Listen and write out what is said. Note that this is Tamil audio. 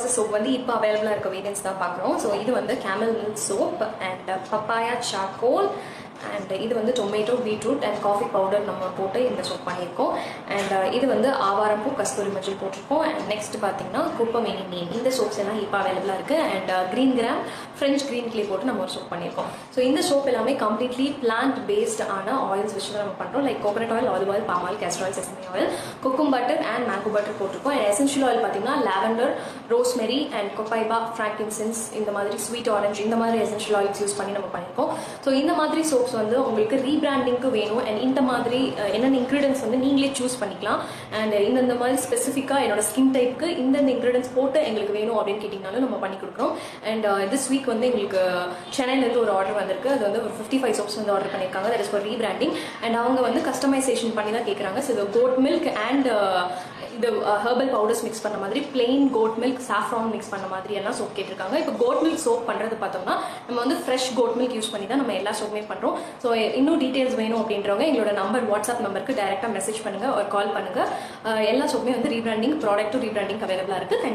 ப்ராசஸ் சோப் வந்து இப்போ அவைலபிளாக இருக்க வேரியன்ஸ் தான் பார்க்குறோம். ஸோ இது வந்து camel milk soap and papaya charcoal and இது வந்து tomato beetroot and coffee powder நம்ம போட்டு இந்த சோப் பண்ணியிருக்கோம். அண்ட் இது வந்து ஆவாரம்பூ கஸ்தூரி மஞ்சள் போட்டிருக்கோம். அண்ட் நெக்ஸ்ட் பார்த்தீங்கன்னா குப்பமேனி நீம். இந்த சோப்ஸ் எல்லாம் இப்போ அவைலபிளாக இருக்குது. And green gram French green clay போட்டு நம்ம ஒரு சோப் பண்ணியிருக்கோம். ஸோ இந்த சோப் எல்லாமே கம்ப்ளீட்லி பிளான்ட் பேஸ்ட் ஆன ஆயில்ஸ் வச்சு தான் நம்ம பண்ணுறோம். Like coconut oil, olive oil, palm oil, castor oil, sesame oil, kokum butter and mango butter போட்டிருக்கோம். அண்ட் எசென்ஷியல் ஆயில் பார்த்தீங்கன்னா lavender, rosemary and copaiba, frankincense, இந்த மாதிரி ஸ்வீட் ஆரஞ்சு, இந்த மாதிரி எசென்ஷியல் ஆயில்ஸ் யூஸ் பண்ணி நம்ம பண்ணியிருக்கோம். ஸோ இந்த மாதிரி சோப்ஸ் வந்து உங்களுக்கு ரீபிராண்டிங்க்கு வேணும். அண்ட் இந்த மாதிரி என்னென்ன இன்க்ரீடியன்ஸ் வந்து நீங்களே சூஸ் பண்ணிக்கலாம். அண்ட் இந்த மாதிரி ஸ்பெசிஃபிக்காக என்னோட ஸ்கின் டைப்புக்கு இந்தந்த இன்க்ரீடியன்ஸ் போட்டு எங்களுக்கு வேணும் அப்படின்னு கேட்டிங்கனாலும் நம்ம பண்ணி கொடுக்குறோம். அண்ட் திஸ் வீக் வந்து எங்களுக்கு சென்னையிலேருந்து ஒரு ஆர்டர் வந்திருக்கு. அது வந்து ஒரு 55 சோப்ஸ் வந்து ஆர்டர் பண்ணியிருக்காங்க. That is for rebranding. And அவங்க வந்து கஸ்டமைசேஷன் பண்ணி தான் கேட்குறாங்க. ஸோ இது கோட் மில்க் அண்ட் இது ஹெர்பல் பவுடர்ஸ் மிக்ஸ் பண்ண மாதிரி, plain goat milk, saffron mix பண்ண மாதிரி எல்லாம் சோப் கேட்டிருக்காங்க. இப்போ கோட் மில்க் சோப் பண்ணுறது பார்த்தோம்னா நம்ம வந்து ஃப்ரெஷ் கோட் மில்க் யூஸ் பண்ணி தான் நம்ம எல்லா சோப்புமே பண்ணுறோம். ஸோ இன்னும் டீட்டெயில்ஸ் வேணும் அப்படின்றவங்க எங்களோட நம்பர், வாட்ஸ்அப் நம்பருக்கு டைரெக்டாக மெசேஜ் பண்ணுங்கள் ஒரு கால் பண்ணுங்கள். எல்லா சோப்புமே வந்து ரீபிராண்டிங், ப்ராடக்ட் டு ரீபிராண்டிங் அவைலபிளாக இருக்குது.